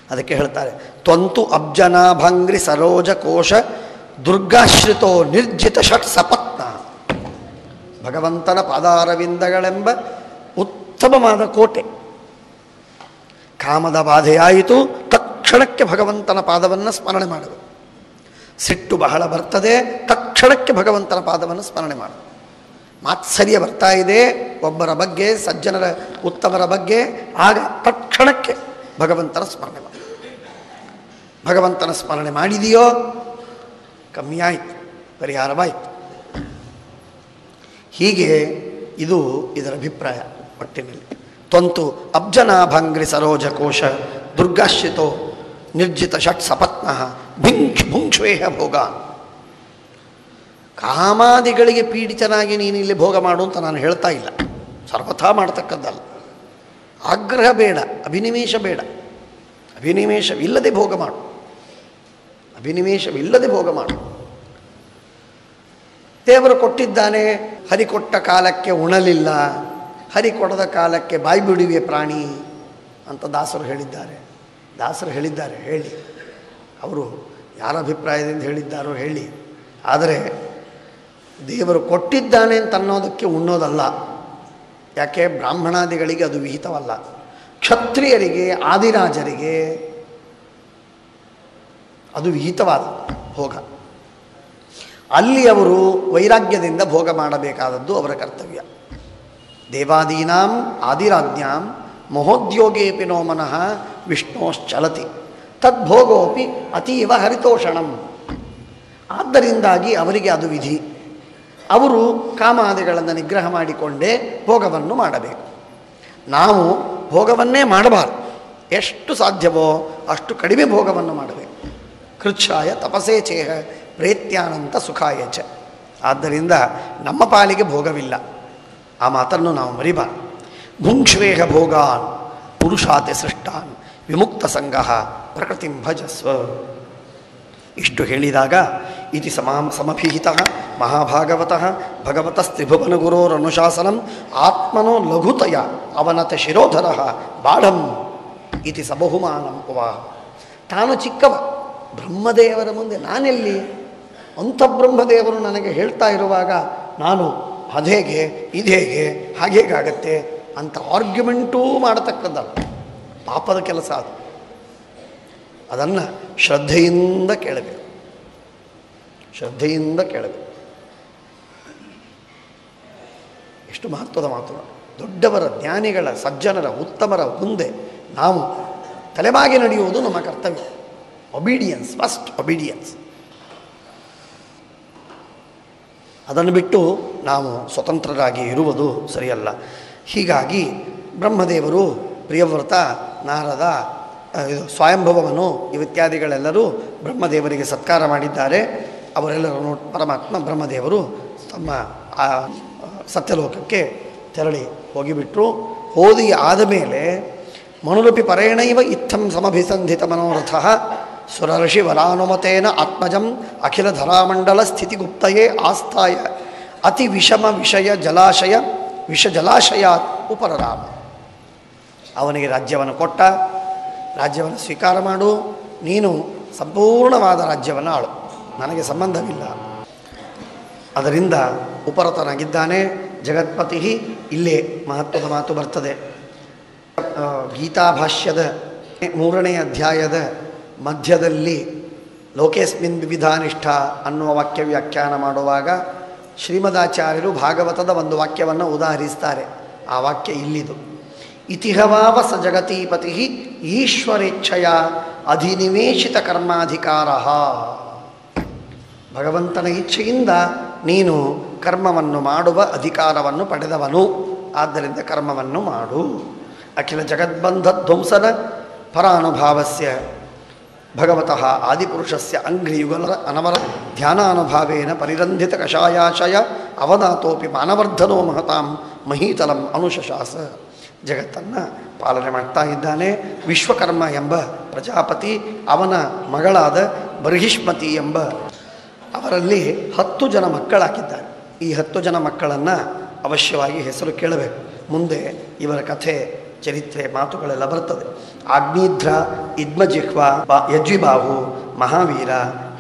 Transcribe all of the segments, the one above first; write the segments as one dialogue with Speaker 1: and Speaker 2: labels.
Speaker 1: ಅದಕ್ಕೆ ಹೇಳ್ತಾರೆ, ತ್ವಂತು ಅಬ್ಜನಾಭಂಗ್ರಿ ಸರೋಜ ಕೋಶ ದುರ್ಗಾಶ್ರಿತೋ ನಿರ್ಜಿತ ಷಟ್ ಸಪತ್ನ. ಭಗವಂತನ ಪಾದಾರವಿಂದಗಳೆಂಬ ಉತ್ತಮವಾದ ಕೋಟೆ. ಕಾಮದ ಬಾಧೆಯಾಯಿತು, ತಕ್ಷಣಕ್ಕೆ ಭಗವಂತನ ಪಾದವನ್ನು ಸ್ಮರಣೆ ಮಾಡುವುದು. ಸಿಟ್ಟು ಬಹಳ ಬರ್ತದೆ, ತಕ್ಷಣಕ್ಕೆ ಭಗವಂತನ ಪಾದವನ್ನು ಸ್ಮರಣೆ ಮಾಡುವುದು. ಮಾತ್ಸರ್ಯ ಬರ್ತಾ ಇದೆ ಒಬ್ಬರ ಬಗ್ಗೆ, ಸಜ್ಜನರ ಉತ್ತಮರ ಬಗ್ಗೆ, ಆಗ ತಕ್ಷಣಕ್ಕೆ ಭಗವಂತನ ಸ್ಮರಣೆ ಮಾಡಿ. ಭಗವಂತನ ಸ್ಮರಣೆ ಮಾಡಿದೆಯೋ ಕಮ್ಮಿಯಾಯಿತು, ಪರಿಹಾರವಾಯಿತು. ಹೀಗೆ ಇದು ಇದರ ಅಭಿಪ್ರಾಯ ಒಟ್ಟಿನಲ್ಲಿ. ತ್ವಂತು ಅಬ್ಜನಾಭಂಗ್ರಿ ಸರೋಜ ಕೋಶ ದುರ್ಗಾಶ್ರಿತೋ ನಿರ್ಜಿತ ಷಟ್ ಸಪತ್ನಃ ಭುಂಕ್ಷ್ವೇಹ ಭೋಗ. ಕಾಮಾದಿಗಳಿಗೆ ಪೀಡಿತನಾಗಿ ನೀನು ಇಲ್ಲಿ ಭೋಗ ಮಾಡು ಅಂತ ನಾನು ಹೇಳ್ತಾ ಇಲ್ಲ, ಸರ್ವಥಾ ಮಾಡ್ತಕ್ಕದ್ದಲ್ಲ. ಆಗ್ರಹ ಬೇಡ, ಅಭಿನಿವೇಶ ಬೇಡ. ಅಭಿನಿವೇಶವಿಲ್ಲದೆ ಭೋಗ ಮಾಡು, ಅಭಿನಿವೇಶವಿಲ್ಲದೆ ಭೋಗ ಮಾಡು. ದೇವರು ಕೊಟ್ಟಿದ್ದಾನೆ, ಹರಿ ಕೊಟ್ಟ ಕಾಲಕ್ಕೆ ಉಣಲಿಲ್ಲ, ಹರಿ ಕೊಡದ ಕಾಲಕ್ಕೆ ಬಾಯಿ ಬಿಡುವೆ ಪ್ರಾಣಿ ಅಂತ ದಾಸರು ಹೇಳಿದ್ದಾರೆ. ಹೇಳಿ, ಅವರು ಯಾರ ಅಭಿಪ್ರಾಯದಿಂದ ಹೇಳಿದ್ದಾರೋ ಹೇಳಿ. ಆದರೆ ದೇವರು ಕೊಟ್ಟಿದ್ದಾನೆ ಅಂತ ಅನ್ನೋದಕ್ಕೆ ಉಣ್ಣೋದಲ್ಲ. ಯಾಕೆ? ಬ್ರಾಹ್ಮಣಾದಿಗಳಿಗೆ ಅದು ವಿಹಿತವಲ್ಲ. ಕ್ಷತ್ರಿಯರಿಗೆ, ಆದಿರಾಜರಿಗೆ ಅದು ವಿಹಿತವಾದ ಭೋಗ. ಅಲ್ಲಿ ಅವರು ವೈರಾಗ್ಯದಿಂದ ಭೋಗ ಮಾಡಬೇಕಾದದ್ದು ಅವರ ಕರ್ತವ್ಯ. ದೇವಾದೀನಾಂ ಆದಿರಾಜ್ಞಾಂ ಮಹೋದ್ಯೋಗೇಪಿ ನೋ ಮನಃ ವಿಷ್ಣೋಶ್ಚಲತಿ ತದ್ಭೋಗೋಪಿ ಅತೀವ ಹರಿತೋಷಣಂ. ಆದ್ದರಿಂದಾಗಿ ಅವರಿಗೆ ಅದು ವಿಧಿ. ಅವರು ಕಾಮಾದಿಗಳನ್ನು ನಿಗ್ರಹ ಮಾಡಿಕೊಂಡೇ ಭೋಗವನ್ನು ಮಾಡಬೇಕು. ನಾವು ಭೋಗವನ್ನೇ ಮಾಡಬಾರದು. ಎಷ್ಟು ಸಾಧ್ಯವೋ ಅಷ್ಟು ಕಡಿಮೆ ಭೋಗವನ್ನು ಮಾಡಬೇಕು. ಕೃಚ್ಛಾಯ ತಪಸೇ ಚೇಹ ಪ್ರೇತ್ಯಾನಂತ ಸುಖಾಯ ಚ. ಆದ್ದರಿಂದ ನಮ್ಮ ಪಾಲಿಗೆ ಭೋಗವಿಲ್ಲ, ಆ ಮಾತನ್ನು ನಾವು ಮರಿಬಾರದು. ಭುಂಕ್ಷ್ವೇಹ ಭೋಗಾನ್ ಪುರುಷಾತೆ ಸೃಷ್ಟಾನ್ ವಿಮುಕ್ತ ಸಂಗಃ ಪ್ರಕೃತಿಂ ಭಜಸ್ವ. ಇಷ್ಟು ಹೇಳಿದಾಗ ಇತಿ ಸಮಭಿಹಿತಃ ಮಹಾಭಾಗವತಃ ಭಗವತಸ್ತ್ರಿಭುವನಗುರೋರನುಶಾಸನಂ ಆತ್ಮನೋ ಲಘುತಯ ಅವನತ ಶಿರೋಧರಃ ಬಾಢಂ ಇತಿ ಸಬಹುಮಾನಂ ಉವಾ. ತಾನು ಚಿಕ್ಕವ, ಬ್ರಹ್ಮದೇವರ ಮುಂದೆ ನಾನೆಲ್ಲಿ? ಅಂಥ ಬ್ರಹ್ಮದೇವರು ನನಗೆ ಹೇಳ್ತಾ ಇರುವಾಗ ನಾನು ಅದೇಗೆ ಇದೇಗೆ ಹಾಗೇಗಾಗತ್ತೆ ಅಂತ ಆರ್ಗ್ಯುಮೆಂಟೂ ಮಾಡತಕ್ಕದ್ದಲ್ಲ. ಪಾಪದ ಕೆಲಸ ಅದು. ಅದನ್ನು ಶ್ರದ್ಧೆಯಿಂದ ಕೇಳಬೇಕು, ಶ್ರದ್ಧೆಯಿಂದ ಕೇಳಬೇಕು. ಎಷ್ಟು ಮಹತ್ವದ ಮಾತು! ದೊಡ್ಡವರ, ಜ್ಞಾನಿಗಳ, ಸಜ್ಜನರ, ಉತ್ತಮರ ಮುಂದೆ ನಾವು ತಲೆಬಾಗಿ ನಡೆಯುವುದು ನಮ್ಮ ಕರ್ತವ್ಯ. Obedience, first obedience. ಅದನ್ನು ಬಿಟ್ಟು ನಾವು ಸ್ವತಂತ್ರರಾಗಿ ಇರುವುದು ಸರಿಯಲ್ಲ. ಹೀಗಾಗಿ ಬ್ರಹ್ಮದೇವರು, ಪ್ರಿಯವ್ರತ, ನಾರದ, ಸ್ವಯಂಭವನು ಇತ್ಯಾದಿಗಳೆಲ್ಲರೂ ಬ್ರಹ್ಮದೇವರಿಗೆ ಸತ್ಕಾರ ಮಾಡಿದ್ದಾರೆ. ಅವರೆಲ್ಲರೂ ಪರಮಾತ್ಮ ಬ್ರಹ್ಮದೇವರು ತಮ್ಮ ಸತ್ಯಲೋಕಕ್ಕೆ ತೆರಳಿ ಹೋಗಿಬಿಟ್ರು. ಹೋದಿ ಆದ ಮೇಲೆ ಮನುರಪಿ ಪರೇಣೈವ ಇತ್ತಂ ಸಮಭಿಸಂಧಿತ ಮನೋರಥ ಸುರರ್ಷಿ ವರಾನುಮತೇನ ಆತ್ಮಜಂ ಅಖಿಲ ಧರಾಮಂಡಲ ಸ್ಥಿತಿಗುಪ್ತಯೇ ಆಸ್ಥಾಯ ಅತಿ ವಿಷಮ ವಿಷ ಜಲಾಶಯಾತ್ ಉಪರರಾಮ. ಅವನಿಗೆ ರಾಜ್ಯವನ್ನು ಕೊಟ್ಟ. ರಾಜ್ಯವನ್ನು ಸ್ವೀಕಾರ ಮಾಡು, ನೀನು ಸಂಪೂರ್ಣವಾದ ರಾಜ್ಯವನ್ನು ಆಳು, ನನಗೆ ಸಂಬಂಧವಿಲ್ಲ. ಅದರಿಂದ ಉಪರತನಾಗಿದ್ದಾನೆ ಜಗತ್ಪತಿ. ಇಲ್ಲೇ ಮಹತ್ವದ ಮಾತು ಬರ್ತದೆ. ಗೀತಾಭಾಷ್ಯದ 3ನೇ ಅಧ್ಯಾಯದ ಮಧ್ಯದಲ್ಲಿ ಲೋಕೇಸ್ಮಿನ್ ವಿವಿಧಾನಿಷ್ಠ ಅನ್ನುವ ವಾಕ್ಯ ವ್ಯಾಖ್ಯಾನ ಮಾಡುವಾಗ ಶ್ರೀಮದಾಚಾರ್ಯರು ಭಾಗವತದ ಒಂದು ವಾಕ್ಯವನ್ನು ಉದಾಹರಿಸ್ತಾರೆ. ಆ ವಾಕ್ಯ ಇಲ್ಲಿದು: ಇತಿಹವಾವ ಸ ಜಗತೀಪತಿ ಈಶ್ವರೇಚ್ಛೆಯ ಅಧಿನಿವೇಶಿತ ಕರ್ಮಾಧಿಕಾರ. ಭಗವಂತನ ಇಚ್ಛೆಯಿಂದ ನೀನು ಕರ್ಮವನ್ನು ಮಾಡುವ ಅಧಿಕಾರವನ್ನು ಪಡೆದವನು, ಆದ್ದರಿಂದ ಕರ್ಮವನ್ನು ಮಾಡು. ಅಖಿಲ ಜಗದ್ಬಂಧ ಧ್ವಂಸನ ಪರಾನುಭಾವಸ್ಯ ಭಗವತಃ ಆದಿಪುರುಷಸ್ಯ ಅಂಘ್ರಿಯುಗಲ ಅನವರ ಧ್ಯಾನಾನುಭಾವೇನ ಪರಿರಂಧಿತ ಕಷಾಯಾಶಯ ಅವನಾತೋಪಿ ಮಾನವರ್ಧನೋ ಮಹತಾಂ ಮಹೀತಲಂ ಅನುಶಾಸ. ಜಗತ್ತನ್ನು ಪಾಲನೆ ಮಾಡ್ತಾ ಇದ್ದಾನೆ. ವಿಶ್ವಕರ್ಮ ಎಂಬ ಪ್ರಜಾಪತಿ, ಅವನ ಮಗಳಾದ ಬರ್ಹಿಷ್ಮತಿ ಎಂಬ ಅವರಲ್ಲಿ 10 ಜನ ಮಕ್ಕಳಾಗಿದ್ದಾರೆ. ಈ 10 ಜನ ಮಕ್ಕಳನ್ನು ಅವಶ್ಯವಾಗಿ ಹೆಸರು ಕೇಳಬೇಕು. ಮುಂದೆ ಇವರ ಕಥೆ ಚರಿತ್ರೆ ಮಾತುಗಳೆಲ್ಲ ಬರ್ತದೆ. ಆಗ್ನೇಧ್ರ, ಇದ್ಮಜಿಹ್ವ, ಯಜ್ವಿಬಾಹು, ಮಹಾವೀರ,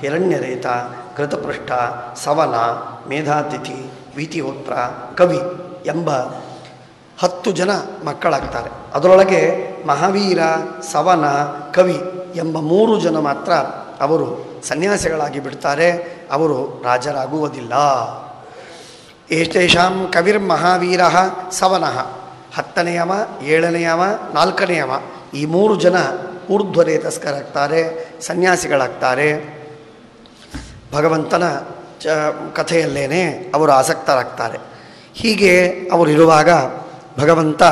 Speaker 1: ಹಿರಣ್ಯರೇತ, ಘೃತಪೃಷ್ಠ, ಸವನ, ಮೇಧಾತಿಥಿ, ವೀತಿಹೋತ್ರ, ಕವಿ ಎಂಬ 10 ಜನ ಮಕ್ಕಳಾಗ್ತಾರೆ. ಅದರೊಳಗೆ ಮಹಾವೀರ, ಸವನ, ಕವಿ ಎಂಬ 3 ಜನ ಮಾತ್ರ ಅವರು ಸನ್ಯಾಸಿಗಳಾಗಿ ಬಿಡ್ತಾರೆ. ಅವರು ರಾಜರಾಗುವುದಿಲ್ಲ. ಏಷೇಷಾಂ ಕವಿರ್ಮಹಾವೀರ ಸವನಃ, 10ನೆಯವ, 7ನೆಯವ, 4ನೆಯವ ಈ 3 ಜನ ಊರ್ಧ್ವರೇತಸ್ಕರಾಗ್ತಾರೆ, ಸನ್ಯಾಸಿಗಳಾಗ್ತಾರೆ. ಭಗವಂತನ ಕಥೆಯಲ್ಲೇನೆ ಅವರು ಆಸಕ್ತರಾಗ್ತಾರೆ. ಹೀಗೆ ಅವರಿರುವಾಗ ಭಗವಂತ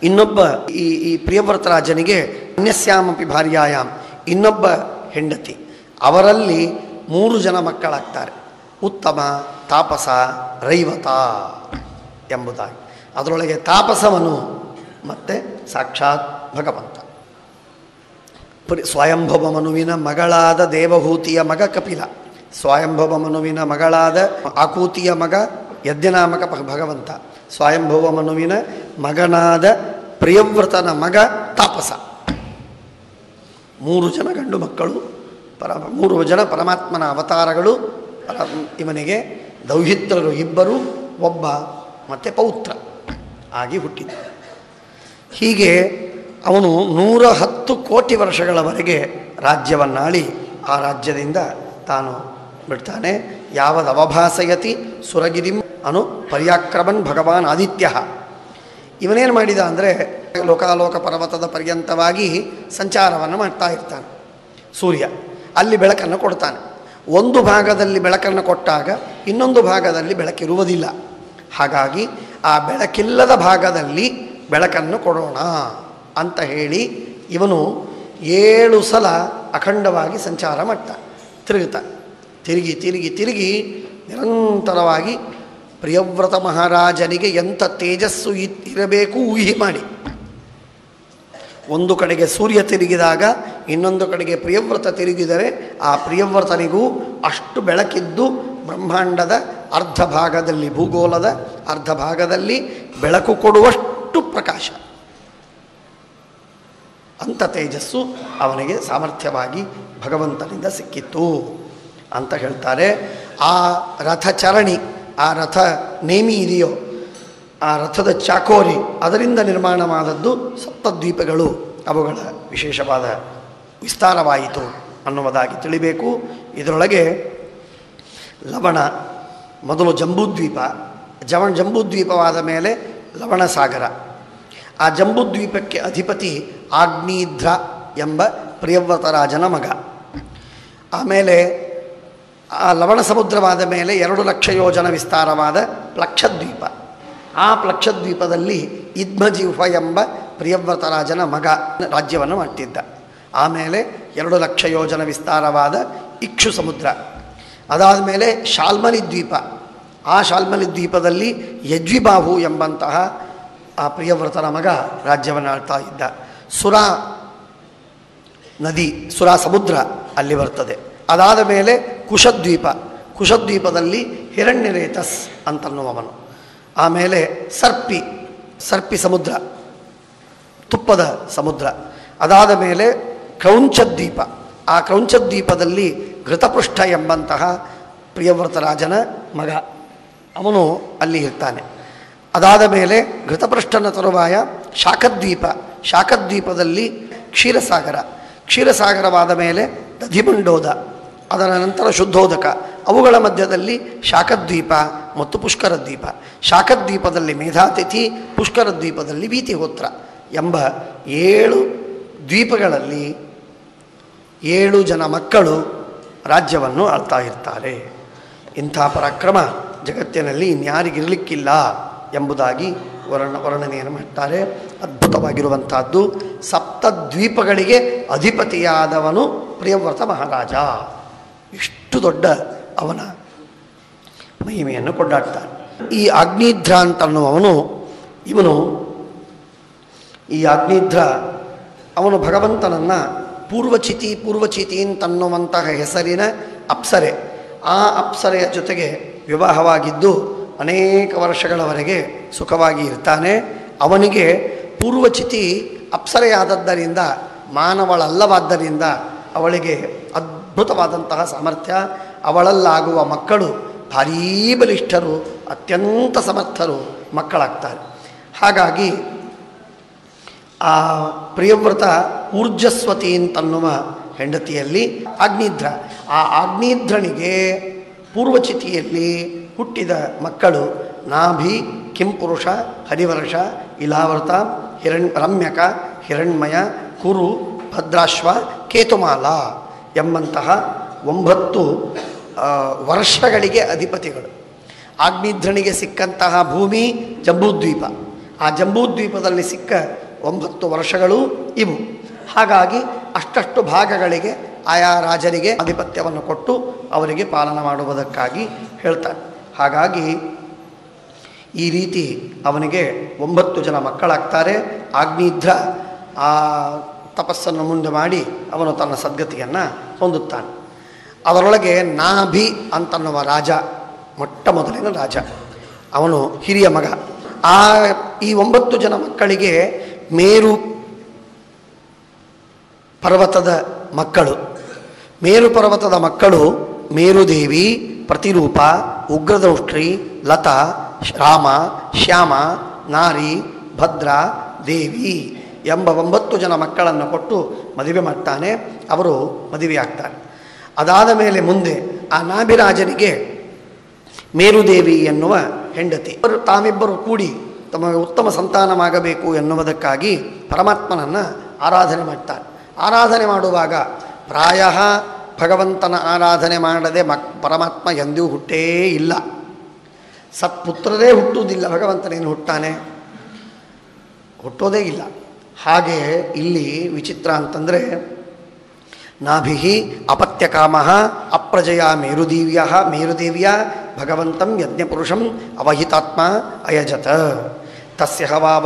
Speaker 1: ಇನ್ನೊಬ್ಬ ಈ ಪ್ರಿಯವ್ರತರಾಜನಿಗೆ ಅನ್ಯಸ್ಯಾಮಪಿ ಭಾರ್ಯಾಯಾಮ್ ಇನ್ನೊಬ್ಬ ಹೆಂಡತಿ, ಅವರಲ್ಲಿ 3 ಜನ ಮಕ್ಕಳಾಗ್ತಾರೆ. ಉತ್ತಮ, ತಾಪಸ, ರೈವತ ಎಂಬುದಾಗಿ. ಅದರೊಳಗೆ ತಾಪಸವನು ಮತ್ತು ಸಾಕ್ಷಾತ್ ಭಗವಂತ. ಸ್ವಯಂಭವ ಮನುವಿನ ಮಗಳಾದ ದೇವಹೂತಿಯ ಮಗ ಕಪಿಲ, ಸ್ವಯಂಭವ ಮನುವಿನ ಮಗಳಾದ ಆಕೂತಿಯ ಮಗ ಯಜ್ಞನಾಮಕ ಭಗವಂತ, ಸ್ವಯಂಭವ ಮನುವಿನ ಮಗನಾದ ಪ್ರಿಯವ್ರತನ ಮಗ ತಾಪಸ. 3 ಜನ ಗಂಡು ಮಕ್ಕಳು, 3 ಜನ ಪರಮಾತ್ಮನ ಅವತಾರಗಳು. ಇವನಿಗೆ ದೌಹಿತ್ರರು 2, ಒಬ್ಬ ಮತ್ತು ಪೌತ್ರ ಆಗಿ ಹುಟ್ಟಿದ. ಹೀಗೆ ಅವನು 110 ಕೋಟಿ ವರ್ಷಗಳವರೆಗೆ ರಾಜ್ಯವನ್ನಾಳಿ ಆ ರಾಜ್ಯದಿಂದ ತಾನು ಬಿಡ್ತಾನೆ. ಯಾವದವಭಾಸಯತಿ ಸುರಗಿರಿಂ ಅನು ಪರ್ಯಾಕ್ರಮನ್ ಭಗವಾನ್ ಆದಿತ್ಯ. ಇವನೇನು ಮಾಡಿದ ಅಂದರೆ ಲೋಕಾಲೋಕ ಪರ್ವತದ ಪರ್ಯಂತವಾಗಿ ಸಂಚಾರವನ್ನು ಮಾಡ್ತಾ ಇರ್ತಾನೆ. ಸೂರ್ಯ ಅಲ್ಲಿ ಬೆಳಕನ್ನು ಕೊಡ್ತಾನೆ. ಒಂದು ಭಾಗದಲ್ಲಿ ಬೆಳಕನ್ನು ಕೊಟ್ಟಾಗ ಇನ್ನೊಂದು ಭಾಗದಲ್ಲಿ ಬೆಳಕಿರುವುದಿಲ್ಲ. ಹಾಗಾಗಿ ಆ ಬೆಳಕಿಲ್ಲದ ಭಾಗದಲ್ಲಿ ಬೆಳಕನ್ನು ಕೊಡೋಣ ಅಂತ ಹೇಳಿ ಇವನು 7 ಸಲ ಅಖಂಡವಾಗಿ ಸಂಚಾರ ಮಾಡ್ತಾನೆ. ತಿರುಗಿ ನಿರಂತರವಾಗಿ ಪ್ರಿಯವ್ರತ ಮಹಾರಾಜನಿಗೆ ಎಂಥ ತೇಜಸ್ಸು ಇರಬೇಕು ಊಹೆ ಮಾಡಿ. ಒಂದು ಕಡೆಗೆ ಸೂರ್ಯ ತಿರುಗಿದಾಗ ಇನ್ನೊಂದು ಕಡೆಗೆ ಪ್ರಿಯವ್ರತ ತಿರುಗಿದರೆ ಆ ಪ್ರಿಯವ್ರತನಿಗೂ ಅಷ್ಟು ಬೆಳಕಿದ್ದು ಬ್ರಹ್ಮಾಂಡದ ಅರ್ಧ ಭಾಗದಲ್ಲಿ, ಭೂಗೋಳದ ಅರ್ಧ ಭಾಗದಲ್ಲಿ ಬೆಳಕು ಕೊಡುವಷ್ಟು ಪ್ರಕಾಶ. ಅಂಥ ತೇಜಸ್ಸು ಅವನಿಗೆ ಸಾಮರ್ಥ್ಯವಾಗಿ ಭಗವಂತನಿಂದ ಸಿಕ್ಕಿತ್ತು ಅಂತ ಹೇಳ್ತಾರೆ. ಆ ರಥ ಚರಣಿ, ಆ ರಥ ನೇಮಿ ಇದೆಯೋ, ಆ ರಥದ ಚಾಕೋರಿ, ಅದರಿಂದ ನಿರ್ಮಾಣವಾದದ್ದು ಸಪ್ತದ್ವೀಪಗಳು. ಅವುಗಳ ವಿಶೇಷವಾದ ವಿಸ್ತಾರವಾಯಿತು ಅನ್ನುವುದಾಗಿ ತಿಳಿಬೇಕು. ಇದರೊಳಗೆ ಲವಣ ಮೊದಲು ಜಂಬೂದ್ವೀಪ, ಜಂಬೂದ್ವೀಪವಾದ ಮೇಲೆ ಲವಣ ಸಾಗರ. ಆ ಜಂಬೂದ್ವೀಪಕ್ಕೆ ಅಧಿಪತಿ ಆಗ್ನೇಧ್ರ ಎಂಬ ಪ್ರಿಯವ್ರತರಾಜನ ಮಗ. ಆಮೇಲೆ ಆ ಲವಣ ಸಮುದ್ರವಾದ ಮೇಲೆ 2 ಲಕ್ಷ ಯೋಜನ ವಿಸ್ತಾರವಾದ ಪ್ಲಕ್ಷದ್ವೀಪ. ಆ ಪ್ಲಕ್ಷದ್ವೀಪದಲ್ಲಿ ಇದ್ಮಜಿಹ್ವ ಎಂಬ ಪ್ರಿಯವ್ರತರಾಜನ ಮಗ ರಾಜ್ಯವನ್ನು ಮಾಡ್ತಿದ್ದ. ಆಮೇಲೆ 2 ಲಕ್ಷ ಯೋಜನ ವಿಸ್ತಾರವಾದ ಇಕ್ಷು ಸಮುದ್ರ. ಅದಾದ ಮೇಲೆ ಶಾಲ್ಮಲಿ ದ್ವೀಪ. ಆ ಶಾಲ್ಮಲಿ ದ್ವೀಪದಲ್ಲಿ ಯಜ್ವಿಬಾಹು ಎಂಬಂತಹ ಆ ಪ್ರಿಯವ್ರತನ ಮಗ ರಾಜ್ಯವನ್ನು ಆಳ್ತಾ ಇದ್ದ. ಸುರಾ ನದಿ, ಸುರಾ ಸಮುದ್ರ ಅಲ್ಲಿ ಬರ್ತದೆ. ಅದಾದ ಮೇಲೆ ಕುಶದ್ವೀಪ, ಕುಶದ್ವೀಪದಲ್ಲಿ ಹಿರಣ್ಯರೇತಸ್ ಅಂತನ್ನುವವನು. ಆಮೇಲೆ ಸರ್ಪಿ ಸಮುದ್ರ, ತುಪ್ಪದ ಸಮುದ್ರ. ಅದಾದ ಮೇಲೆ ಕ್ರೌಂಚದ್ವೀಪ. ಆ ಕ್ರೌಂಚದ್ವೀಪದಲ್ಲಿ ಘೃತಪೃಷ್ಠ ಎಂಬಂತಹ ಪ್ರಿಯವ್ರತರಾಜನ ಮಗ, ಅವನು ಅಲ್ಲಿ ಇರ್ತಾನೆ. ಅದಾದ ಮೇಲೆ ಘೃತಪೃಷ್ಠನ ತರುವಾಯ ಶಾಖದ್ವೀಪ. ಶಾಖದ್ವೀಪದಲ್ಲಿ ಕ್ಷೀರಸಾಗರ. ಕ್ಷೀರಸಾಗರವಾದ ಮೇಲೆ ದಧಿಮಂಡೋದ, ಅದರ ನಂತರ ಶುದ್ಧೋದಕ. ಅವುಗಳ ಮಧ್ಯದಲ್ಲಿ ಶಾಖದ್ವೀಪ ಮತ್ತು ಪುಷ್ಕರ ದ್ವೀಪ. ಶಾಖದ್ವೀಪದಲ್ಲಿ ಮೇಧಾತಿಥಿ, ಪುಷ್ಕರ ದ್ವೀಪದಲ್ಲಿ ವೀತಿಹೋತ್ರ ಎಂಬ 7 ದ್ವೀಪಗಳಲ್ಲಿ 7 ಜನ ಮಕ್ಕಳು ರಾಜ್ಯವನ್ನು ಆಳ್ತಾ ಇರ್ತಾರೆ. ಇಂಥ ಪರಾಕ್ರಮ ಜಗತ್ತಿನಲ್ಲಿ ಇನ್ಯಾರಿಗಿರಲಿಕ್ಕಿಲ್ಲ ಎಂಬುದಾಗಿ ವರ್ಣನೆಯನ್ನು ಮಾಡ್ತಾರೆ. ಅದ್ಭುತವಾಗಿರುವಂಥದ್ದು. ಸಪ್ತದ್ವೀಪಗಳಿಗೆ ಅಧಿಪತಿಯಾದವನು ಪ್ರಿಯವ್ರತ ಮಹಾರಾಜ. ಇಷ್ಟು ದೊಡ್ಡ ಅವನ ಮಹಿಮೆಯನ್ನು ಕೊಂಡಾಡ್ತಾನೆ. ಈ ಆಗ್ನೇಧ್ರ ಅಂತನ್ನುವವನು, ಈ ಆಗ್ನೇಧ್ರ ಅವನು ಭಗವಂತನನ್ನು ಪೂರ್ವಚಿತಿ ಅಂತನ್ನುವಂತಹ ಹೆಸರಿನ ಅಪ್ಸರೆ. ಆ ಅಪ್ಸರೆಯ ಜೊತೆಗೆ ವಿವಾಹವಾಗಿದ್ದು ಅನೇಕ ವರ್ಷಗಳವರೆಗೆ ಸುಖವಾಗಿ ಇರ್ತಾನೆ. ಅವನಿಗೆ ಪೂರ್ವಚಿತಿ ಅಪ್ಸರೆಯಾದದ್ದರಿಂದ, ಮಾನವಳಲ್ಲವಾದ್ದರಿಂದ ಅವಳಿಗೆ ಅದ್ಭುತವಾದಂತಹ ಸಾಮರ್ಥ್ಯ. ಅವಳಲ್ಲಾಗುವ ಮಕ್ಕಳು ಭಾರೀ ಬಲಿಷ್ಠರು, ಅತ್ಯಂತ ಸಮರ್ಥರು ಮಕ್ಕಳಾಗ್ತಾರೆ. ಹಾಗಾಗಿ ಆ ಪ್ರಿಯವ್ರತ ಊರ್ಜಸ್ವತಿ ಅಂತನ್ನುವ ಹೆಂಡತಿಯಲ್ಲಿ ಆಗ್ನಿಧ್ರ, ಆ ಆಗ್ನಿಧ್ರನಿಗೆ ಪೂರ್ವಚಿತಿಯಲ್ಲಿ ಹುಟ್ಟಿದ ಮಕ್ಕಳು ನಾಭಿ, ಕಿಂಪುರುಷ, ಹರಿವರ್ಷ, ಇಲಾವೃತ, ರಮ್ಯಕ, ಹಿರಣ್ಮಯ, ಕುರು, ಭದ್ರಾಶ್ವ, ಕೇತುಮಾಲ ಎಂಬಂತಹ 9 ವರ್ಷಗಳಿಗೆ ಅಧಿಪತಿಗಳು. ಆಗ್ನಿಧ್ರನಿಗೆ ಸಿಕ್ಕಂತಹ ಭೂಮಿ ಜಂಬೂದ್ವೀಪ, ಆ ಜಂಬೂದ್ವೀಪದಲ್ಲಿ ಸಿಕ್ಕ 9 ವರ್ಷಗಳು ಇವು. ಹಾಗಾಗಿ ಅಷ್ಟಷ್ಟು ಭಾಗಗಳಿಗೆ ಆಯಾ ರಾಜರಿಗೆ ಆಧಿಪತ್ಯವನ್ನು ಕೊಟ್ಟು ಅವರಿಗೆ ಪಾಲನ ಮಾಡುವುದಕ್ಕಾಗಿ ಹೇಳ್ತಾರೆ. ಹಾಗಾಗಿ ಈ ರೀತಿ ಅವನಿಗೆ 9 ಜನ ಮಕ್ಕಳಾಗ್ತಾರೆ. ಆಗ್ನಿಧ್ರ ಆ ತಪಸ್ಸನ್ನು ಮುಂದೆ ಮಾಡಿ ಅವನು ತನ್ನ ಸದ್ಗತಿಯನ್ನು ಹೊಂದುತ್ತಾನೆ. ಅದರೊಳಗೆ ನಾಭಿ ಅಂತನ್ನುವ ರಾಜ, ಮೊಟ್ಟ ಮೊದಲಿನ ರಾಜ, ಅವನು ಹಿರಿಯ ಮಗ. ಈ 9 ಜನ ಮಕ್ಕಳಿಗೆ ಮೇರು ಪರ್ವತದ ಮಕ್ಕಳು. ಮೇರು ಪರ್ವತದ ಮಕ್ಕಳು ಮೇರುದೇವಿ, ಪ್ರತಿರೂಪ, ಉಗ್ರದೌಷ್ಟ್ರಿ, ಲತಾ, ರಾಮ, ಶ್ಯಾಮ, ನಾರಿ, ಭದ್ರ, ದೇವಿ ಎಂಬ 9 ಜನ ಮಕ್ಕಳನ್ನು ಕೊಟ್ಟು ಮದುವೆ ಮಾಡ್ತಾನೆ. ಅವರು ಮದುವೆಯಾಗ್ತಾರೆ. ಅದಾದ ಮೇಲೆ ಮುಂದೆ ಆ ನಾಭಿರಾಜನಿಗೆ ಮೇರುದೇವಿ ಎನ್ನುವ ಹೆಂಡತಿ. ಅವರು ತಾವಿಬ್ಬರು ಕೂಡಿ ತಮಗೆ ಉತ್ತಮ ಸಂತಾನವಾಗಬೇಕು ಎನ್ನುವುದಕ್ಕಾಗಿ ಪರಮಾತ್ಮನನ್ನು ಆರಾಧನೆ ಮಾಡ್ತಾರೆ. ಆರಾಧನೆ ಮಾಡುವಾಗ ಪ್ರಾಯ ಭಗವಂತನ ಆರಾಧನೆ ಮಾಡದೆ ಪರಮಾತ್ಮ ಎಂದೂ ಹುಟ್ಟೇ ಇಲ್ಲ. ಸತ್ಪುತ್ರರೇ ಹುಟ್ಟುವುದಿಲ್ಲ, ಭಗವಂತನೇನು ಹುಟ್ಟಾನೆ? ಹುಟ್ಟೋದೇ ಇಲ್ಲ. ಹಾಗೆ ಇಲ್ಲಿ ವಿಚಿತ್ರ ಅಂತಂದರೆ, ನಾಭಿ ಅಪತ್ಯಕಾಮ ಅಪ್ರಜಯ ಮೇರುದೇವಿಯ ಭಗವಂತಂ ಯಜ್ಞಪುರುಷಂ ಅವಹಿತಾತ್ಮ ಅಯಜತ ತಸ್ಯ ಹವಾವ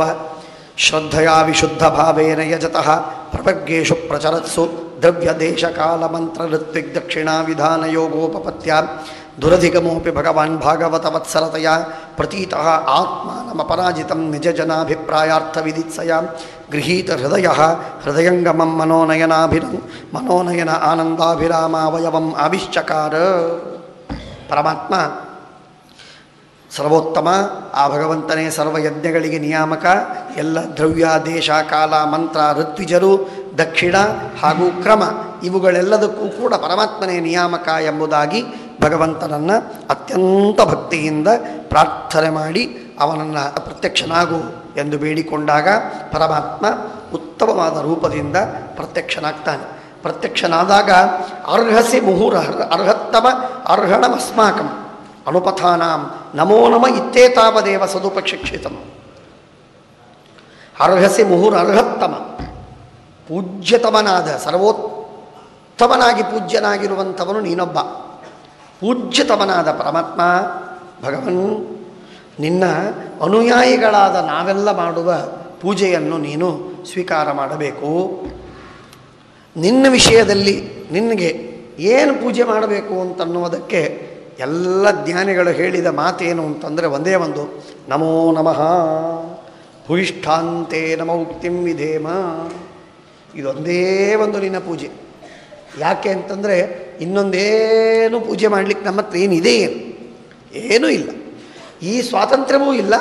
Speaker 1: ಶ್ರದ್ಧೆಯ ವಿಶುದ್ಧ ಭಾವೇನ ಯಜತಃ ಪ್ರವರ್ಗೇಶು ಪ್ರಚರತ್ಸು ದ್ರವ್ಯ ದೇಶ ಕಾಲ ಮಂತ್ರ ಋತ್ವಿಕ್ ದಕ್ಷಿಣಾ ವಿಧಾನ ಯೋಗೋಪಪತ್ಯ ದುರಧಿಗಮೋಪಿ ಭಗವಾನ್ ಭಾಗವತ ವತ್ಸರತೆಯ ಪ್ರತೀತಃ ಆತ್ಮಾನಮಪರಾಜಿತಂ ನಿಜ ಜನಾಭಿಪ್ರಾಯಾರ್ಥ ವಿದಿತ್ಸಯ ಗೃಹೀತ ಹೃದಯಂಗಮಂ ಮನೋನಯನ ಆನಂದಾಭಿರಾಮಾವಯವಂ ಆವಿಶ್ಚಕಾರ. ಪರಮಾತ್ಮ ಸರ್ವೋತ್ತಮ, ಆ ಭಗವಂತನೇ ಸರ್ವಯಜ್ಞಗಳಿಗೆ ನಿಯಾಮಕ. ಎಲ್ಲ ದ್ರವ್ಯ ದೇಶ ಕಾಲ ಮಂತ್ರ ಋತ್ವಿಜರು ದಕ್ಷಿಣ ಹಾಗೂ ಕ್ರಮ ಇವುಗಳೆಲ್ಲದಕ್ಕೂ ಕೂಡ ಪರಮಾತ್ಮನೇ ನಿಯಾಮಕ ಎಂಬುದಾಗಿ ಭಗವಂತನನ್ನು ಅತ್ಯಂತ ಭಕ್ತಿಯಿಂದ ಪ್ರಾರ್ಥನೆ ಮಾಡಿ ಅವನನ್ನು ಪ್ರತ್ಯಕ್ಷನಾಗು ಎಂದು ಬೇಡಿಕೊಂಡಾಗ ಪರಮಾತ್ಮ ಉತ್ತಮವಾದ ರೂಪದಿಂದ ಪ್ರತ್ಯಕ್ಷನಾಗ್ತಾನೆ. ಪ್ರತ್ಯಕ್ಷನಾದಾಗ ಅರ್ಹಸಿ ಮುಹುರ ಅರ್ಹತ್ತಮ ಅರ್ಹಣಮಸ್ಮಾಕಂ ಅನುಪಥಾನಾಂ ನಮೋ ನಮ ಇತ್ತೇತಾವದೇವ ಸದುಪಶಿಕ್ಷಿತಂ. ಅರ್ಹಸಿ ಮುಹುರ್ ಅರ್ಹತ್ತಮ, ಪೂಜ್ಯತಮನಾದ ಸರ್ವೋತ್ತಮನಾಗಿ ಪೂಜ್ಯನಾಗಿರುವಂಥವನು ನೀನೊಬ್ಬ. ಪೂಜ್ಯತಮನಾದ ಪರಮಾತ್ಮ ಭಗವನ್, ನಿನ್ನ ಅನುಯಾಯಿಗಳಾದ ನಾವೆಲ್ಲ ಮಾಡುವ ಪೂಜೆಯನ್ನು ನೀನು ಸ್ವೀಕಾರ ಮಾಡಬೇಕು. ನಿನ್ನ ವಿಷಯದಲ್ಲಿ ನಿನಗೆ ಏನು ಪೂಜೆ ಮಾಡಬೇಕು ಅಂತನ್ನುವುದಕ್ಕೆ ಎಲ್ಲ ಜ್ಞಾನಿಗಳು ಹೇಳಿದ ಮಾತೇನು ಅಂತಂದರೆ ಒಂದೇ ಒಂದು, ನಮೋ ನಮಃ ಭೂಯಿಷ್ಠಾಂತೆ ನಮ ಉಕ್ತಿಂ ವಿಧೇಮ. ಇದೊಂದೇ ಒಂದು ನಿನ್ನ ಪೂಜೆ. ಯಾಕೆ ಅಂತಂದರೆ ಇನ್ನೊಂದೇನು ಪೂಜೆ ಮಾಡಲಿಕ್ಕೆ ನಮ್ಮ ಹತ್ರ ಏನಿದೆ? ಏನೂ ಇಲ್ಲ. ಈ ಸ್ವಾತಂತ್ರ್ಯವೂ ಇಲ್ಲ.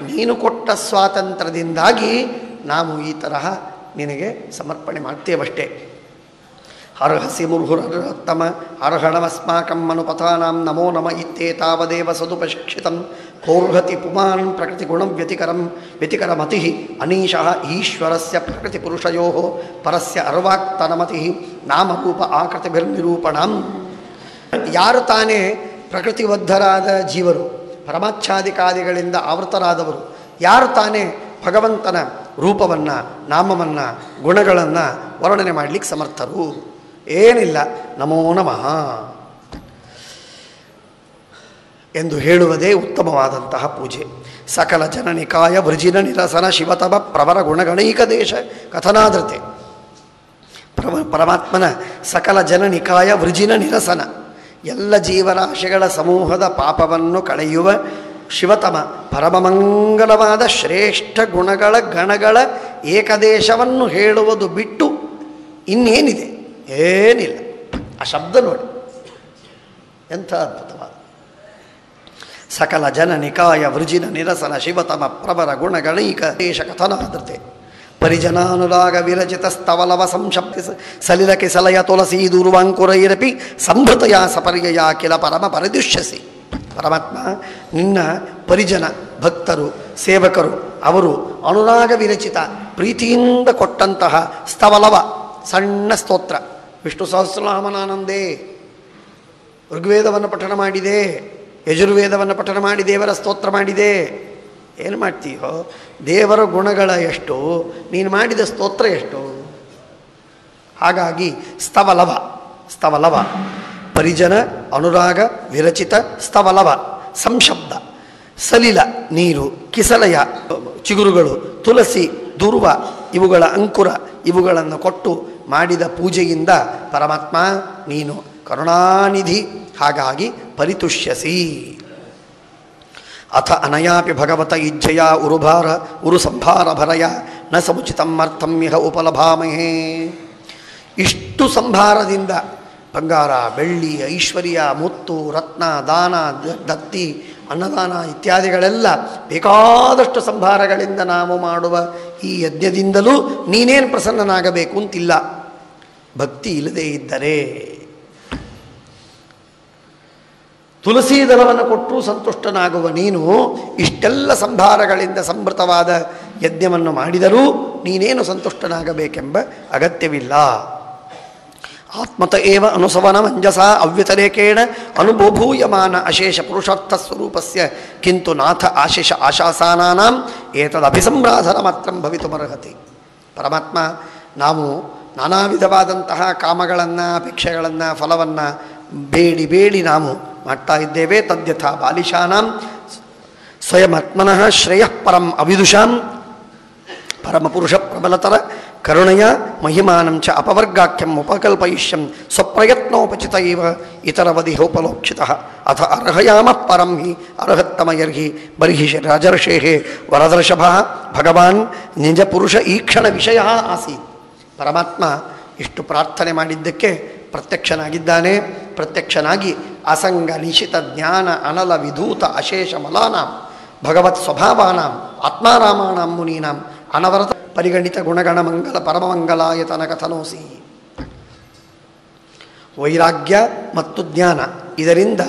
Speaker 1: ನೀನು ಕೊಟ್ಟ ಸ್ವಾತಂತ್ರ್ಯದಿಂದಾಗಿ ನಾವು ಈ ತರಹ ನಿನಗೆ ಸಮರ್ಪಣೆ ಮಾಡ್ತೇವಷ್ಟೇ. ಅರ್ಹಸಿ ಮುರ್ಹುರರ್ಹತ್ತಮ ಅರ್ಹಣಮಸ್ಮಾಕಂ ಅನುಪಥಾನಾಂ ನಮೋ ನಮ ಇತ್ತೇತಾವದೇವ ಸದುಪಶಿಕ್ಷಿತಂ ಕೋರ್ಹತಿ ಪುಮಾನ್ ಪ್ರಕೃತಿ ಗುಣಂ ವ್ಯತಿಕರಮತಿ ಅನೀಶಃ ಈಶ್ವರಸ್ಯ ಪ್ರಕೃತಿ ಪುರುಷಯೋ ಪರಸ್ಯ ಅರ್ವಾಕ್ತನಮತಿ ನಾಮರೂಪ ಆಕೃತಿಭಿರ್ನಿರೂಪಣಂ. ಯಾರು ತಾನೇ ಪ್ರಕೃತಿಬದ್ಧರಾದ ಜೀವರು, ಪರಮಾಚ್ಛಾದಿಕಾದಿಗಳಿಂದ ಆವೃತರಾದವರು, ಯಾರು ತಾನೇ ಭಗವಂತನ ರೂಪವನ್ನು, ನಾಮವನ್ನು, ಗುಣಗಳನ್ನು ವರ್ಣನೆ ಮಾಡಲಿಕ್ಕೆ ಸಮರ್ಥರು? ಏನಿಲ್ಲ. ನಮೋ ನಮಃ ಎಂದು ಹೇಳುವುದೇ ಉತ್ತಮವಾದಂತಹ ಪೂಜೆ. ಸಕಲ ಜನನಿಕಾಯ ವೃಜಿನ ನಿರಸನ ಶಿವತಮ ಪ್ರವರ ಗುಣಗಣೈಕ ದೇಶ ಕಥನಾದೃತೆ. ಪರಮಾತ್ಮನ ಸಕಲ ಜನನಿಕಾಯ ವೃಜಿನ ನಿರಸನ, ಎಲ್ಲ ಜೀವರಾಶಿಗಳ ಸಮೂಹದ ಪಾಪವನ್ನು ಕಳೆಯುವ ಶಿವತಮ ಪರಮಮಂಗಲವಾದ ಶ್ರೇಷ್ಠ ಗುಣಗಳ ಗಣಗಳ ಏಕದೇಶವನ್ನು ಹೇಳುವುದು ಬಿಟ್ಟು ಇನ್ನೇನಿದೆ? ಏನಿಲ್ಲ. ಆ ಶಬ್ದ ನೋಡಿ ಎಂಥ ಅದ್ಭುತವಾದ. ಸಕಲ ಜನ ನಿಕಾಯ ವೃಜಿನ ನಿರಸನ ಶಿವತಮ ಪ್ರಬರ ಗುಣಗಣೈಕ ದೇಶ ಕಥನಾದೃತೆ ಪರಿಜನಾನುರಾಗ ವಿರಚಿತ ಸ್ತವಲವ ಸಂಶಬ್ದ ಸಲಿಲಕೆ ಸಲಯ ತುಳಸಿ ದೂರ್ವಾಂಕುರೈರಪಿ ಸಂಭೃತಯ ಸಪರ್ಯಯ ಕಿಲ ಪರಮ ಪರಿದುಷ್ಯಸಿ. ಪರಮಾತ್ಮ ನಿನ್ನ ಪರಿಜನ ಭಕ್ತರು ಸೇವಕರು ಅವರು ಅನುರಾಗ ವಿರಚಿತ ಪ್ರೀತಿಯಿಂದ ಕೊಟ್ಟಂತಹ ಸ್ತವಲವ ಸಣ್ಣ ಸ್ತೋತ್ರ. ವಿಷ್ಣು ಸಹಸ್ರನಾಮನಾನಂದೇ ಋಗ್ವೇದವನ್ನು ಪಠಣ ಮಾಡಿದೆ, ಯಜುರ್ವೇದವನ್ನು ಪಠಣ ಮಾಡಿ ದೇವರ ಸ್ತೋತ್ರ ಮಾಡಿದೆ. ಏನು ಮಾಡ್ತೀಯೋ? ದೇವರ ಗುಣಗಳ ಎಷ್ಟು, ನೀನು ಮಾಡಿದ ಸ್ತೋತ್ರ ಎಷ್ಟು. ಹಾಗಾಗಿ ಸ್ತವಲವ ಸ್ತವಲವ ಪರಿಜನ ಅನುರಾಗ ವಿರಚಿತ ಸ್ತವಲವ ಸಂಶಬ್ದ ಸಲಿಲ ನೀರು ಕಿಸಲಯ ಚಿಗುರುಗಳು ತುಳಸಿ ದುರ್ವ ಇವುಗಳ ಅಂಕುರ ಇವುಗಳನ್ನು ಕೊಟ್ಟು ಮಾಡಿದ ಪೂಜೆಯಿಂದ ಪರಮಾತ್ಮ ನೀನು ಕರುಣಾನಿಧಿ. ಹಾಗಾಗಿ ಪರಿತುಷ್ಯಸಿ. ಅಥ ಅನಯಾಪಿ ಭಗವತ ಇಜ್ಜಯ ಉರುಭಾರ ಉರು ಸಂಭಾರ ಭರಯ ನ ಸಮುಚಿತಂ ಅರ್ಥಂ ಇಹ ಉಪಲಭಾಮಹೇ. ಇಷ್ಟು ಸಂಭಾರದಿಂದ ಬಂಗಾರ ಬೆಳ್ಳಿ ಐಶ್ವರ್ಯ ಮುತ್ತು ರತ್ನ ದಾನ ದತ್ತಿ ಅನ್ನದಾನ ಇತ್ಯಾದಿಗಳೆಲ್ಲ ಬೇಕಾದಷ್ಟು ಸಂಭಾರಗಳಿಂದ ನಾವು ಮಾಡುವ ಈ ಯಜ್ಞದಿಂದಲೂ ನೀನೇನು ಪ್ರಸನ್ನನಾಗಬೇಕು ಅಂತಿಲ್ಲ. ಭಕ್ತಿ ಇಲ್ಲದೇ ಇದ್ದರೆ ತುಳಸಿ ದಳವನ್ನು ಕೊಟ್ಟರೂ ಸಂತುಷ್ಟನಾಗುವ ನೀನು ಇಷ್ಟೆಲ್ಲ ಸಂಭಾರಗಳಿಂದ ಸಂಭೃತವಾದ ಯಜ್ಞವನ್ನು ಮಾಡಿದರೂ ನೀನೇನು ಸಂತುಷ್ಟನಾಗಬೇಕೆಂಬ ಅಗತ್ಯವಿಲ್ಲ. ಆತ್ಮತ ಏವ ಅನುಸವನ ಮಂಜಸ ಅವ್ಯತಿರೇಕೇಣ ಅನುಭೂಯಮಾನ ಅಶೇಷ ಪುರುಷಾರ್ಥ ಸ್ವರೂಪಸ್ಯ ಕಿಂತು ನಾಥ ಆಶಿಷ ಆಶಾಸಾನಾಂ ಏತದಭಿಸಂರಾಧನ ಮಾತ್ರ ಭವಿತುಮರ್ಹತಿ. ಪರಮಾತ್ಮ ನಾವು ನಾನಾ ವಿಧವಾದಂತಹ ಕಾಮಗಳನ್ನು ಅಪೇಕ್ಷೆಗಳನ್ನು ಫಲವನ್ನು ಬೇಡಿ ಬೇಡಿ ನಾವು ಮಾಡ್ತಾ ಇದ್ದೇವೆ. ತದ್ಯಥಾ ಬಾಲಿಶಾನಾಂ ಸ್ವಯಮಾತ್ಮನಃ ಶ್ರೇಯಃ ಪರಂ ಅವಿದುಷಾಂ ಪರಮಪುರುಷ ಪ್ರಬಲತರ ಕರುಣೆಯ ಮಹಿಮಾನಂ ಚ ಅಪವರ್ಗಾಖ್ಯಂ ಉಪಕಲ್ಪಯಿಷ್ಯಂ ಸ್ವಪ್ರಯತ್ನೋಪಚಿತ ಇವ ಇತರವದಿಹೋಪಲೋಕ್ಷಿತಃ ಅಥ ಅರ್ಹಯಾಮ ಪರಂ ಹಿ ಅರ್ಹತ್ತಮಯರ್ಹಿ ಬರ್ಹಿ ರಾಜರ್ಷೇಃ ವರದರ್ಷಭಃ ಭಗವಾನ್ ನಿಜ ಪುರುಷ ಈಕ್ಷಣ ವಿಷಯ ಆಸೀತ್. ಪರಮಾತ್ಮ ಇಷ್ಟು ಪ್ರಾರ್ಥನೆ ಮಾಡಿದ್ದಕ್ಕೆ ಪ್ರತ್ಯಕ್ಷನಾಗಿದ್ದಾನೆ. ಪ್ರತ್ಯಕ್ಷನಾಗಿ ಅಸಂಗ ನಿಶಿತ ಜ್ಞಾನ ಅನಲ ವಿಧೂತ ಅಶೇಷ ಮಲಾನಾಂ ಭಗವತ್ ಸ್ವಭಾವಾನಾಂ ಆತ್ಮಾರಾಮಾಣಾಂ ಮುನೀನಾಂ ಅನವರತ ಪರಿಗಣಿತ ಗುಣಗಣ ಮಂಗಲ ಪರಮಮಂಗಲಾಯತನ ಕಥನೋಸಿ. ವೈರಾಗ್ಯ ಮತ್ತು ಜ್ಞಾನ ಇದರಿಂದ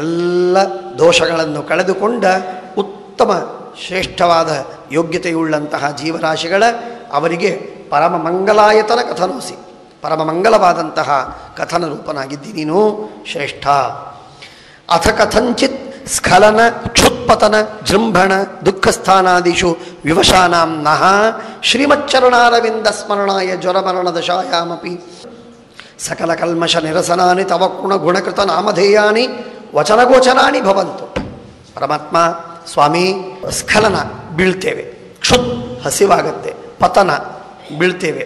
Speaker 1: ಎಲ್ಲ ದೋಷಗಳನ್ನು ಕಳೆದುಕೊಂಡ ಉತ್ತಮ ಶ್ರೇಷ್ಠವಾದ ಯೋಗ್ಯತೆಯುಳ್ಳಂತಹ ಜೀವರಾಶಿಗಳ ಅವರಿಗೆ ಪರಮಮಂಗಲಾಯತನ ಕಥನೋಸಿ ಪರಮಮಂಗಲವಾದಂತಹ ಕಥನ ರೂಪನಾಗಿದ್ದಿ ನೀನು ಶ್ರೇಷ್ಠ. ಅಥ ಕಥಂಚಿತ್ ಸ್ಖಲನ ಕ್ಷುತ್ಪತನ ಜೃಂಭಣ ದುಃಖಸ್ಥಾನಾದಿಷು ವಿವಶಾನಾಂ ನಃ ಶ್ರೀಮಚ್ಚರಣಾರವಿಂದ ಸ್ಮರಣಾಯ ಜ್ವರಮರಣ ದಶಾಯಾಮಪಿ ಸಕಲ ಕಲ್ಮಷ ನಿರಸನಾನಿ ತವ ಗುಣಕೃತ ನಾಮಧೇಯಾನಿ ವಚನಗೋಚರಾಣಿ ಭವಂತು. ಪರಮಾತ್ಮ ಸ್ವಾಮಿ ಸ್ಖಲನ ಬೀಳ್ತೇವೆ, ಕ್ಷುತ್ ಹಸಿವಾಗತ್ತೆ, ಪತನ ಬೀಳ್ತೇವೆ,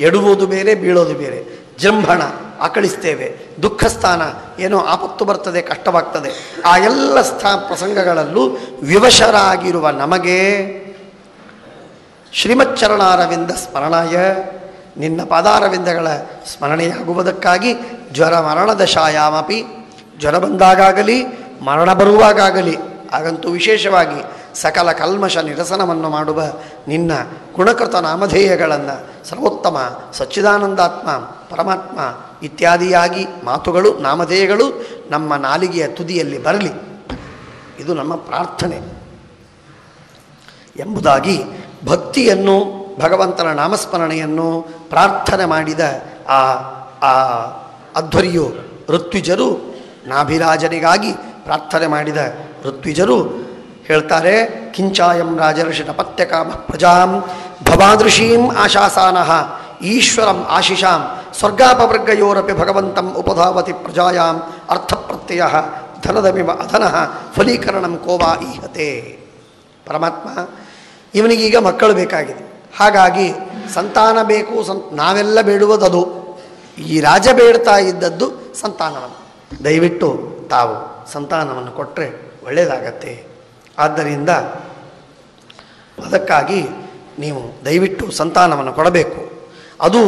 Speaker 1: ಎಡುವುದು ಬೇರೆ ಬೀಳೋದು ಬೇರೆ, ಜೃಂಭಣ ಆಕಳಿಸ್ತೇವೆ, ದುಃಖಸ್ಥಾನ ಏನೋ ಆಪತ್ತು ಬರ್ತದೆ ಕಷ್ಟವಾಗ್ತದೆ. ಆ ಎಲ್ಲ ಪ್ರಸಂಗಗಳಲ್ಲೂ ವಿವಶರಾಗಿರುವ ನಮಗೆ ಶ್ರೀಮಚ್ಚರಣಾರವಿಂದ ಸ್ಮರಣಾಯ ನಿನ್ನ ಪಾದಾರವಿಂದಗಳ ಸ್ಮರಣೆಯಾಗುವುದಕ್ಕಾಗಿ ಜ್ವರ ಮರಣ ದಶಾಯಾಮಪಿ ಜ್ವರ ಬಂದಾಗಲಿ ಮರಣ ಬರುವಾಗಲಿ ಹಾಗಂತೂ ವಿಶೇಷವಾಗಿ ಸಕಲ ಕಲ್ಮಶ ನಿರಸನವನ್ನು ಮಾಡುವ ನಿನ್ನ ಗುಣಕೃತ ನಾಮಧೇಯಗಳನ್ನು ಸರ್ವೋತ್ತಮ ಸಚ್ಚಿದಾನಂದಾತ್ಮ ಪರಮಾತ್ಮ ಇತ್ಯಾದಿಯಾಗಿ ಮಾತುಗಳು ನಾಮಧೇಯಗಳು ನಮ್ಮ ನಾಲಿಗೆಯ ತುದಿಯಲ್ಲಿ ಬರಲಿ, ಇದು ನಮ್ಮ ಪ್ರಾರ್ಥನೆ ಎಂಬುದಾಗಿ ಭಕ್ತಿಯನ್ನು ಭಗವಂತನ ನಾಮಸ್ಮರಣೆಯನ್ನು ಪ್ರಾರ್ಥನೆ ಮಾಡಿದ ಆ ಅಧ್ವರ್ಯು ಋತ್ವಿಜರು ನಾಭಿರಾಜನಿಗಾಗಿ ಪ್ರಾರ್ಥನೆ ಮಾಡಿದ ಋತ್ವಿಜರು ಹೇಳ್ತಾರೆ, ಕಿಂಚಾಯಂ ರಾಜರ್ಷಿ ನಪತ್ಯಕಾಮ ಪ್ರಜಾಂ ಭವಾದೃಶೀಂ ಆಶಾಸಾನಃ ಈಶ್ವರಂ ಆಶಿಷಾಂ ಸ್ವರ್ಗಾಪವರ್ಗಯೋರಪಿ ಭಗವಂತಂ ಉಪಧಾವತಿ ಪ್ರಜಾಯಾಂ ಅರ್ಥಪ್ರತ್ಯಯ ಧನದಮಿವ ಅಧನಃ ಫಲೀಕರಣಂ ಕೋವಾ ಈಹತೆ. ಪರಮಾತ್ಮ ಇವನಿಗೀಗ ಮಕ್ಕಳು ಬೇಕಾಗಿದೆ, ಹಾಗಾಗಿ ಸಂತಾನ ಬೇಕು. ನಾವೆಲ್ಲ ಬೇಡುವುದದು. ಈ ರಾಜ ಬೇಡ್ತಾ ಇದ್ದದ್ದು ಸಂತಾನವನ್ನು. ದಯವಿಟ್ಟು ತಾವು ಸಂತಾನವನ್ನು ಕೊಟ್ಟರೆ ಒಳ್ಳೆಯದಾಗತ್ತೆ ಆದ್ದರಿಂದ ಅದಕ್ಕಾಗಿ ನೀವು ದಯವಿಟ್ಟು ಸಂತಾನವನ್ನು ಕೊಡಬೇಕು. ಅದು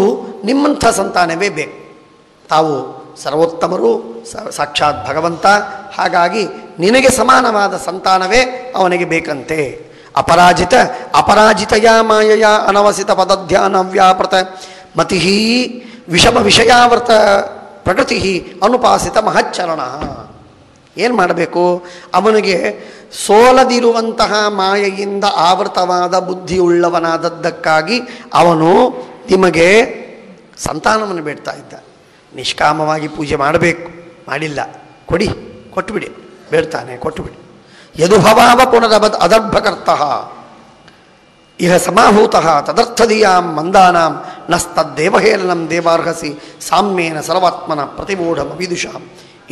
Speaker 1: ನಿಮ್ಮಂಥ ಸಂತಾನವೇ ಬೇಕು. ತಾವು ಸರ್ವೋತ್ತಮರು, ಸಾಕ್ಷಾತ್ ಭಗವಂತ. ಹಾಗಾಗಿ ನಿನಗೆ ಸಮಾನವಾದ ಸಂತಾನವೇ ಅವನಿಗೆ ಬೇಕಂತೆ. ಅಪರಾಜಿತಯ ಮಾಯಯ ಅನವಸಿತ ಪದಧ್ಯಾನ ವ್ಯಾಪೃತ ಮತಿ ವಿಷಮ ವಿಷಯಾವೃತ ಪ್ರಕೃತಿ ಅನುಪಾಸಿತ ಮಹಚ್ಚರಣ. ಏನು ಮಾಡಬೇಕು? ಅವನಿಗೆ ಸೋಲದಿರುವಂತಹ ಮಾಯೆಯಿಂದ ಆವೃತವಾದ ಬುದ್ಧಿಯುಳ್ಳವನಾದದ್ದಕ್ಕಾಗಿ ಅವನು ನಿಮಗೆ ಸಂತಾನವನ್ನು ಬೇಡ್ತಾ ಇದ್ದ. ನಿಷ್ಕಾಮವಾಗಿ ಪೂಜೆ ಮಾಡಬೇಕು, ಮಾಡಿಲ್ಲ, ಕೊಡಿ, ಕೊಟ್ಟುಬಿಡಿ, ಬೇಡ್ತಾನೆ, ಕೊಟ್ಟುಬಿಡಿ. ಯದುಭವಾವ ಪುನರಬದ್ ಅದರ್ಭಕರ್ತಃ ಇಹ ಸಮಾಹೂತಃ ತದರ್ಥಧಿಯಾಂ ಮಂದಾನಾಂ ನಸ್ತದ್ದೇವಹೇಳನಂ ದೇವಾರ್ಹಸಿ ಸಾಮ್ಯೇನ ಸರ್ವಾತ್ಮನ ಪ್ರತಿಮೂಢಂ ವಿದುಷಾಂ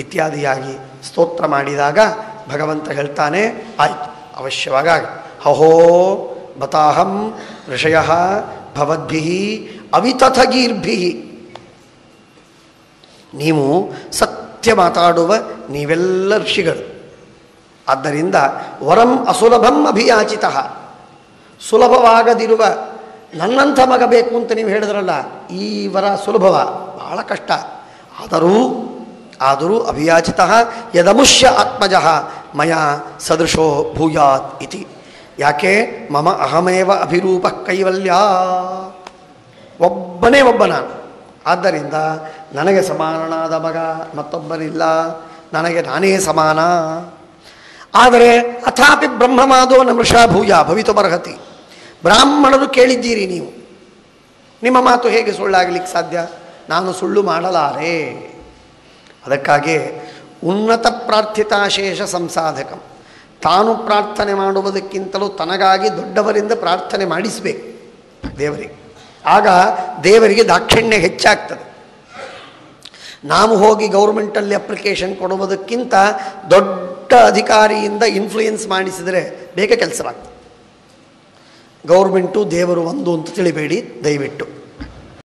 Speaker 1: ಇತ್ಯಾದಿಯಾಗಿ ಸ್ತೋತ್ರ ಮಾಡಿದಾಗ ಭಗವಂತ ಹೇಳ್ತಾನೆ, ಆಯಿತು, ಅವಶ್ಯವಾಗಿ ಹಹೋ ಬತಾಹಂ ಋಷಯ ಭವದ್ಭಿ ಅವಿತಥಗೀರ್ಭಿ. ನೀವು ಸತ್ಯ ಮಾತಾಡುವ ನೀವೆಲ್ಲ ಋಷಿಗಳು. ಆದ್ದರಿಂದ ವರಂ ಅಸುಲಭಂ ಅಭಿಯಾಚಿತ, ಸುಲಭವಾಗದಿರುವ ನನ್ನಂಥ ಮಗ ಬೇಕು ಅಂತ ನೀವು ಹೇಳಿದ್ರಲ್ಲ, ಈ ವರ ಸುಲಭವ, ಬಹಳ ಕಷ್ಟ. ಆದರೂ ಅಭಿಯಾಚಿತ ಯದಮುಷ್ಯ ಆತ್ಮಜ ಮಯ ಸದೃಶೋ ಭೂಯಾತ್ ಇತಿ. ಯಾಕೆ? ಮಮ ಅಹಮೇವ ಅಭಿರೂಪ ಕೈವಲ್ಯ, ಒಬ್ಬನೇ ಒಬ್ಬ ನಾನು. ಆದ್ದರಿಂದ ನನಗೆ ಸಮಾನನಾದ ಮಗ ಮತ್ತೊಬ್ಬರಿಲ್ಲ, ನನಗೆ ನಾನೇ ಸಮಾನ. ಆದರೆ ಅಥಾಪಿ ಬ್ರಹ್ಮವಾದೋ ನಮೃಷಾ ಭೂಯ ಭವಿತುಮರ್ಹತಿ. ಬ್ರಾಹ್ಮಣರು ಕೇಳಿದ್ದೀರಿ ನೀವು, ನಿಮ್ಮ ಮಾತು ಹೇಗೆ ಸುಳ್ಳಾಗಲಿಕ್ಕೆ ಸಾಧ್ಯ? ನಾನು ಸುಳ್ಳು ಮಾಡಲಾರೆ. ಅದಕ್ಕಾಗಿ ಉನ್ನತ ಪ್ರಾರ್ಥಿತಾಶೇಷ ಸಂಸಾಧಕಂ, ತಾನು ಪ್ರಾರ್ಥನೆ ಮಾಡುವುದಕ್ಕಿಂತಲೂ ತನಗಾಗಿ ದೊಡ್ಡವರಿಂದ ಪ್ರಾರ್ಥನೆ ಮಾಡಿಸಬೇಕು ದೇವರಿಗೆ. ಆಗ ದೇವರಿಗೆ ದಾಕ್ಷಿಣ್ಯ ಹೆಚ್ಚಾಗ್ತದೆ. ನಾವು ಹೋಗಿ ಗೌರ್ಮೆಂಟಲ್ಲಿ ಅಪ್ಲಿಕೇಶನ್ ಕೊಡುವುದಕ್ಕಿಂತ ದೊಡ್ಡ ಅಧಿಕಾರಿಯಿಂದ ಇನ್ಫ್ಲೂಯೆನ್ಸ್ ಮಾಡಿಸಿದರೆ ಬೇಗ ಕೆಲಸವಾಗ್ತದೆ. ಗೌರ್ಮೆಂಟು ದೇವರು ಒಂದು ಅಂತ ತಿಳಿಬೇಡಿ ದಯವಿಟ್ಟು.